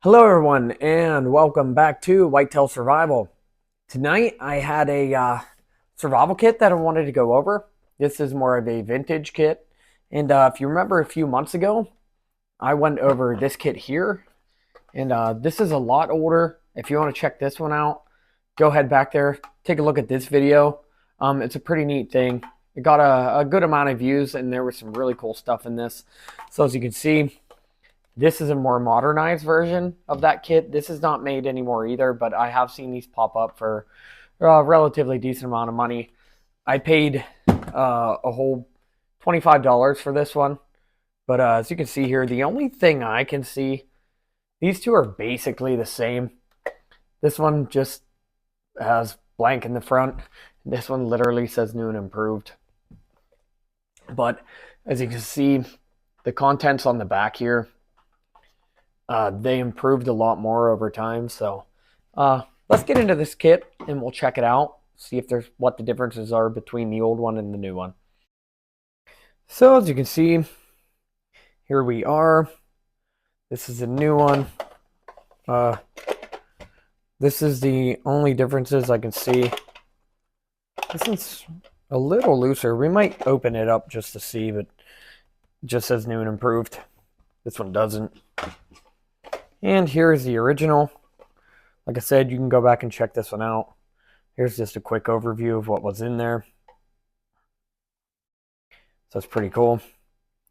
Hello, everyone, and welcome back to Whitetail Survival. Tonight, I had a survival kit that I wanted to go over. This is more of a vintage kit, and if you remember a few months ago, I went over this kit here, and this is a lot older. If you want to check this one out, go ahead back there, take a look at this video. It's a pretty neat thing. It got a good amount of views, and there was some really cool stuff in this. So as you can see, this is a more modernized version of that kit. This is not made anymore either, but I have seen these pop up for a relatively decent amount of money. I paid a whole $25 for this one. But as you can see here, the only thing I can see, these two are basically the same. This one just has blank in the front. This one literally says new and improved. But as you can see, the contents on the back here, they improved a lot more over time. So let's get into this kit and we'll check it out. See if there's what the differences are between the old one and the new one. So as you can see, here we are. This is a new one. This is the only differences I can see. This one's a little looser. We might open it up just to see, but it just says new and improved. This one doesn't. And here is the original. Like I said, you can go back and check this one out. Here's just a quick overview of what was in there. So it's pretty cool.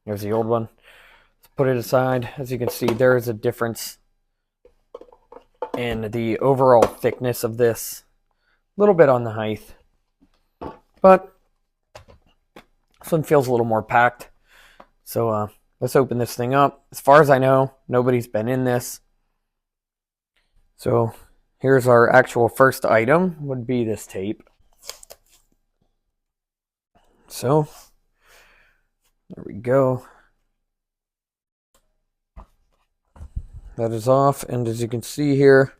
Here's the old one. Let's put it aside. As you can see, there is a difference in the overall thickness of this. A little bit on the height. But this one feels a little more packed. So let's open this thing up. As far as I know, nobody's been in this. So here's our actual first item, would be this tape. So there we go. That is off, and as you can see here,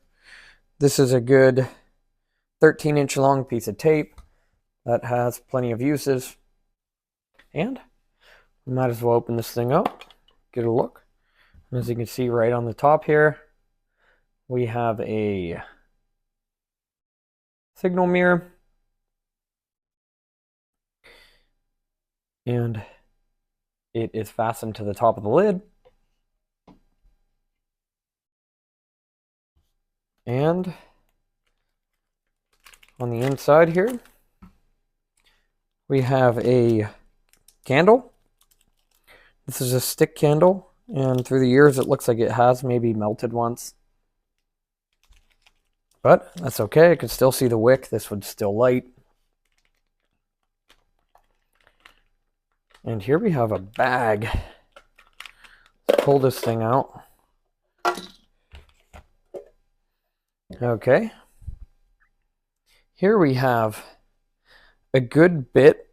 this is a good 13-inch long piece of tape that has plenty of uses. And we might as well open this thing up, get a look. And as you can see right on the top here, we have a signal mirror. And it is fastened to the top of the lid. And on the inside here, we have a candle. This is a stick candle, and through the years it looks like it has maybe melted once. But that's okay, I can still see the wick. This would still light. And here we have a bag. Let's pull this thing out. Okay. Here we have a good bit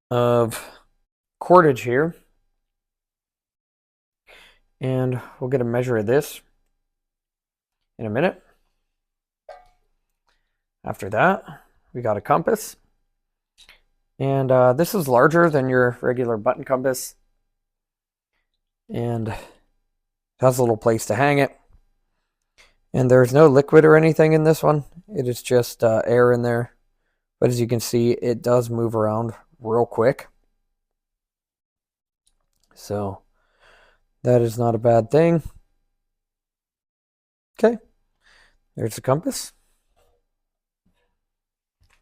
of cordage here. And we'll get a measure of this in a minute. After that, we got a compass. And this is larger than your regular button compass. And it has a little place to hang it. And there's no liquid or anything in this one. It is just air in there. But as you can see, it does move around real quick. So that is not a bad thing. Okay, there's the compass.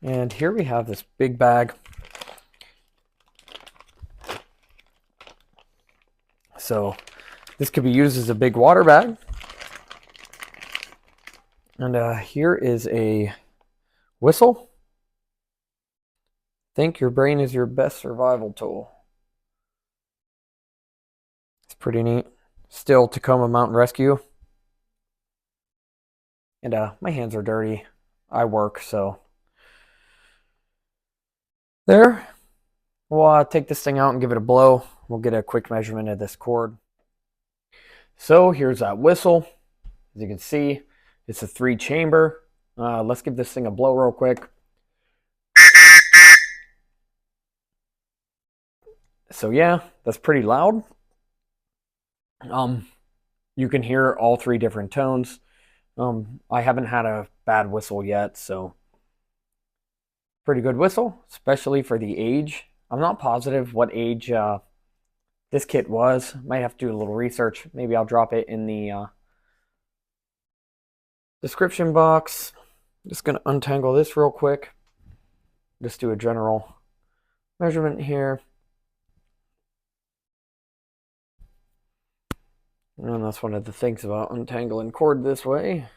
And here we have this big bag. So this could be used as a big water bag. And here is a whistle. Think your brain is your best survival tool. It's pretty neat. Still Tacoma Mountain Rescue. And my hands are dirty. I work, so. There. We'll take this thing out and give it a blow. We'll get a quick measurement of this cord. So here's that whistle. As you can see, it's a 3-chamber. Let's give this thing a blow real quick. So yeah, that's pretty loud. You can hear all three different tones. I haven't had a bad whistle yet, so pretty good whistle, especially for the age. I'm not positive what age this kit was. Might have to do a little research. Maybe I'll drop it in the description box. Just going to untangle this real quick. Just do a general measurement here. And that's one of the things about untangling cord this way.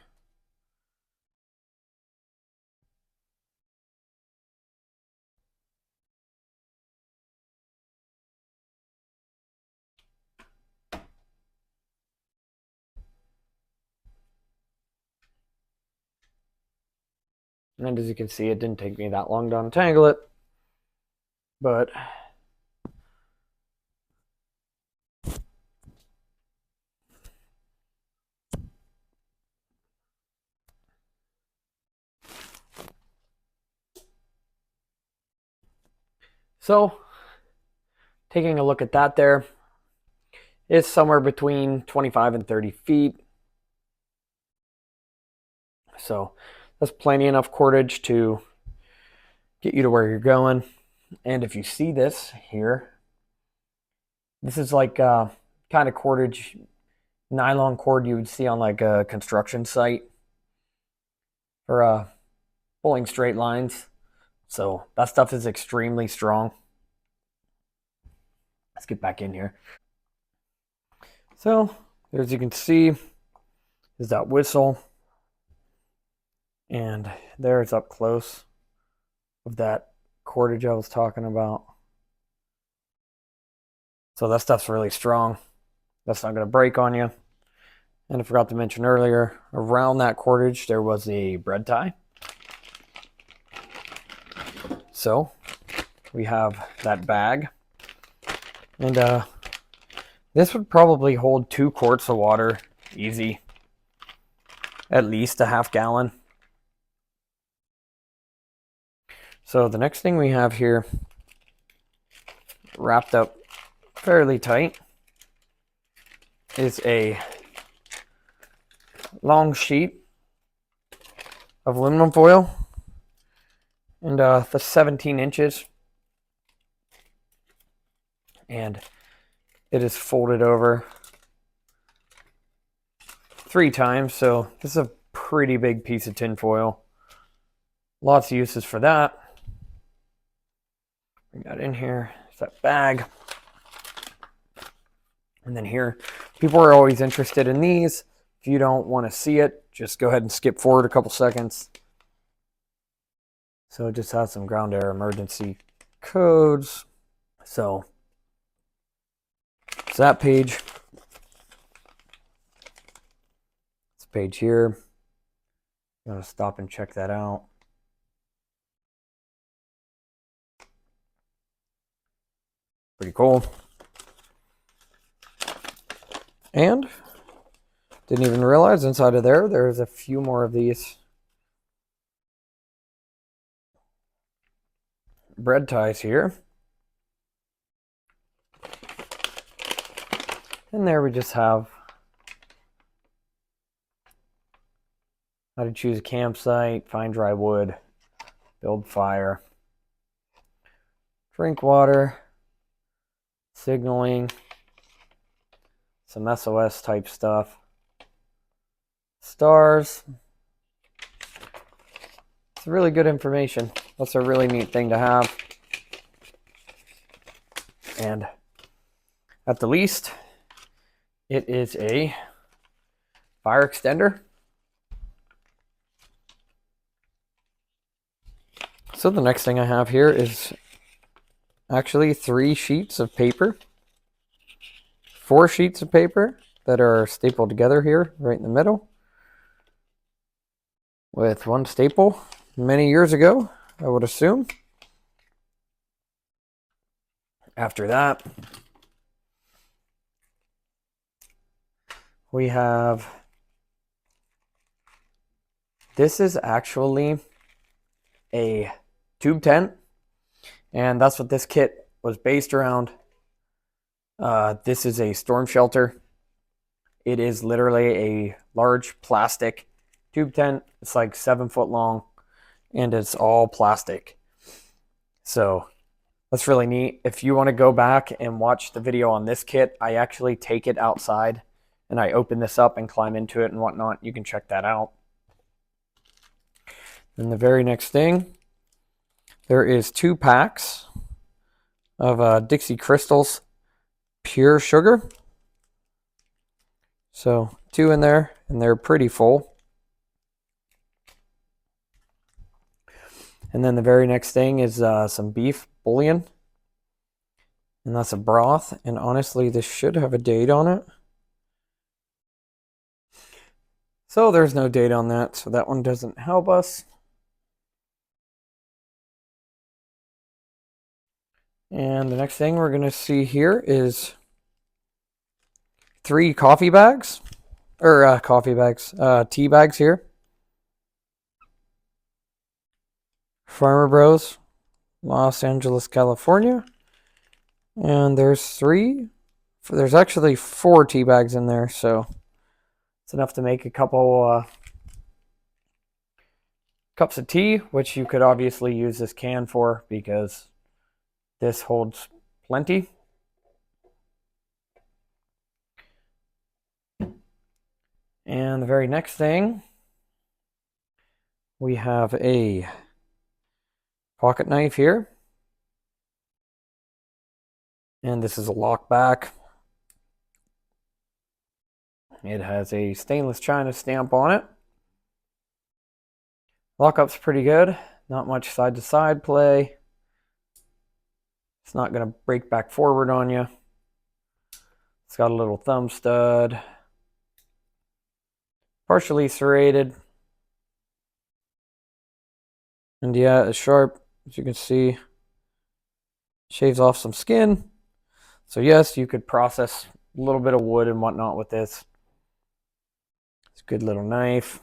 And as you can see, it didn't take me that long to untangle it. But so, taking a look at that there, it's somewhere between 25 and 30 feet. So that's plenty enough cordage to get you to where you're going. And if you see this here, this is like kind of cordage, nylon cord you would see on like a construction site for pulling straight lines. So that stuff is extremely strong. Let's get back in here. So as you can see, is that whistle. And there it's up close of that cordage I was talking about. So that stuff's really strong. That's not going to break on you. And I forgot to mention earlier, around that cordage there was a bread tie. So we have that bag. And this would probably hold 2 quarts of water easy. At least a half gallon. So the next thing we have here, wrapped up fairly tight, is a long sheet of aluminum foil, and that's 17 inches, and it is folded over 3 times, so this is a pretty big piece of tin foil. Lots of uses for that. Bring that in here. It's that bag. And then here, people are always interested in these. If you don't want to see it, just go ahead and skip forward a couple seconds. So it just has some ground air emergency codes. So it's that page. This page here. I'm going to stop and check that out. Pretty cool. And didn't even realize inside of there's a few more of these bread ties here. And there we just have how to choose a campsite, find dry wood, build fire, drink water, signaling, some SOS type stuff, stars. It's really good information. That's a really neat thing to have. And at the least, it is a fire extender. So the next thing I have here is actually 3 sheets of paper. 4 sheets of paper that are stapled together here, right in the middle, with 1 staple many years ago, I would assume. After that, we have, this is actually a tube tent, and that's what this kit was based around. This is a storm shelter. It is literally a large plastic tube tent. It's like 7 foot long, and it's all plastic. So that's really neat. If you want to go back and watch the video on this kit, I actually take it outside and I open this up and climb into it and whatnot. You can check that out. Then the very next thing, there is 2 packs of Dixie Crystals Pure Sugar. So 2 in there, and they're pretty full. And then the very next thing is some beef bouillon. And that's a broth. And honestly, this should have a date on it. So there's no date on that, so that one doesn't help us. And the next thing we're going to see here is 3 coffee bags. Or tea bags here. Farmer Bros, Los Angeles, California. And there's 3. There's actually 4 tea bags in there, so it's enough to make a couple cups of tea, which you could obviously use this can for because this holds plenty. And the very next thing, we have a pocket knife here. And this is a lock back. It has a stainless china stamp on it. Lockup's pretty good. Not much side to side play. It's not going to break back forward on you. It's got a little thumb stud. Partially serrated. And yeah, it's sharp, as you can see. Shaves off some skin. So yes, you could process a little bit of wood and whatnot with this. It's a good little knife.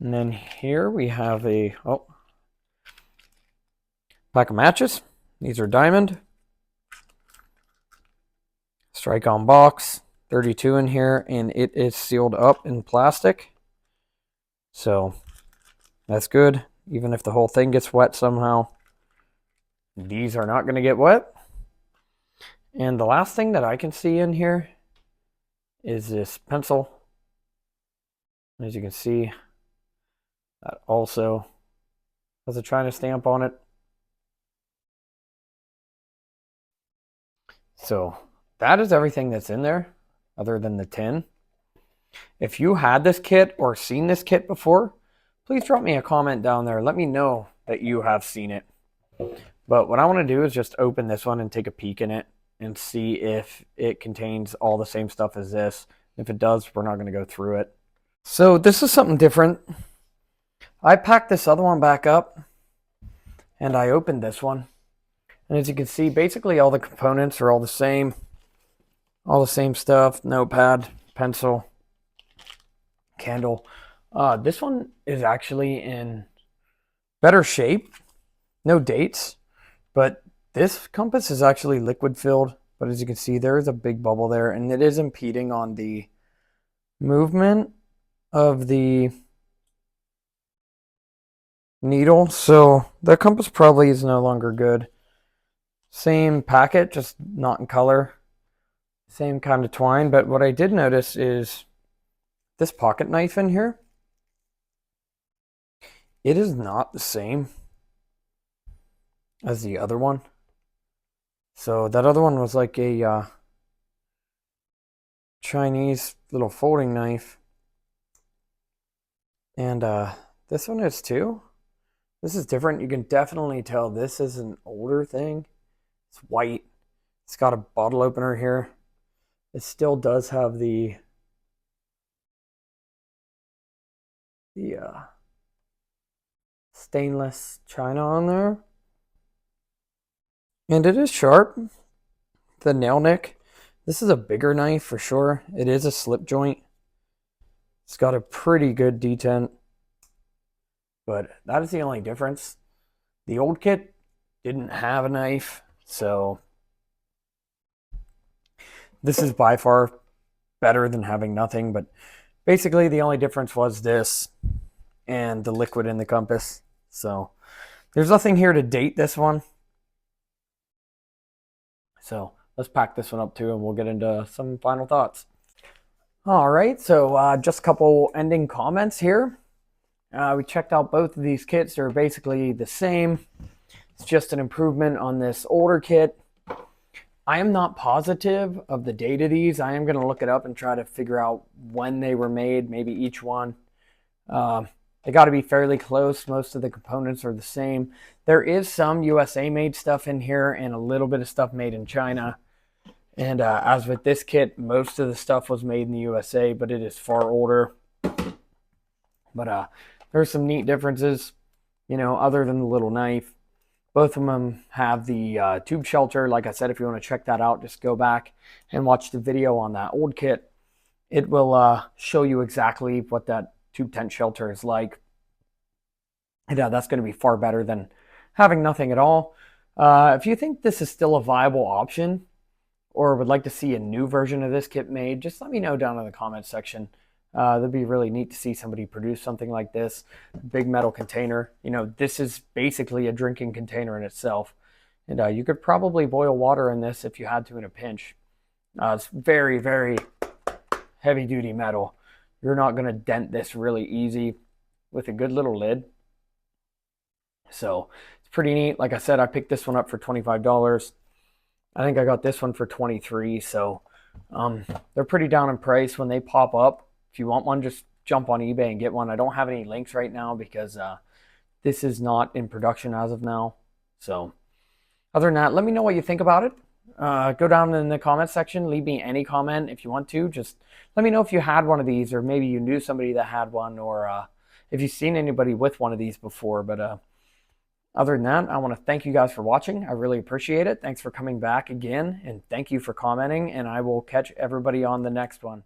And then here we have a pack of matches. These are diamond. Strike on box. 32 in here, and it is sealed up in plastic. So that's good. Even if the whole thing gets wet somehow, these are not going to get wet. And the last thing that I can see in here is this pencil. As you can see, that also has a China stamp on it. So that is everything that's in there other than the tin. If you had this kit or seen this kit before, please drop me a comment down there. Let me know that you have seen it. But what I want to do is just open this one and take a peek in it and see if it contains all the same stuff as this. If it does, we're not going to go through it. So this is something different. I packed this other one back up and I opened this one. And as you can see, basically all the components are all the same. All the same stuff, notepad, pencil, candle. This one is actually in better shape. No dates, but this compass is actually liquid filled. But as you can see, there is a big bubble there, and it is impeding on the movement of the needle. So the compass probably is no longer good. Same packet, just not in color. Same kind of twine, but what I did notice is this pocket knife in here. It is not the same as the other one. So that other one was like a Chinese little folding knife. And this one is too. This is different. You can definitely tell this is an older thing. It's white. It's got a bottle opener here. It still does have the stainless china on there. And it is sharp. The nail nick. This is a bigger knife for sure. It is a slip joint. It's got a pretty good detent. But that is the only difference. The old kit didn't have a knife. So This is by far better than having nothing, but basically the only difference was this and the liquid in the compass. So there's nothing here to date this one. So let's pack this one up too, and we'll get into some final thoughts. All right, so just a couple ending comments here. We checked out both of these kits. They're basically the same. It's just an improvement on this older kit. I am not positive of the date of these. I am going to look it up and try to figure out when they were made, maybe each one. They got to be fairly close. Most of the components are the same. There is some USA made stuff in here and a little bit of stuff made in China. And as with this kit, most of the stuff was made in the USA, but it is far older. But there's some neat differences, you know, other than the little knife. Both of them have the tube shelter. Like I said, if you want to check that out, just go back and watch the video on that old kit. It will show you exactly what that tube tent shelter is like. And that's going to be far better than having nothing at all. If you think this is still a viable option or would like to see a new version of this kit made, just let me know down in the comments section. That'd be really neat to see somebody produce something like this. Big metal container. You know, this is basically a drinking container in itself. And you could probably boil water in this if you had to in a pinch. It's very, very heavy duty metal. You're not going to dent this really easy with a good little lid. So it's pretty neat. Like I said, I picked this one up for $25. I think I got this one for $23. So they're pretty down in price when they pop up. If you want one, just jump on eBay and get one. I don't have any links right now because this is not in production as of now. So other than that, let me know what you think about it. Go down in the comment section. Leave me any comment if you want to. Just let me know if you had one of these, or maybe you knew somebody that had one, or if you've seen anybody with one of these before. But other than that, I want to thank you guys for watching. I really appreciate it. Thanks for coming back again, and thank you for commenting, and I will catch everybody on the next one.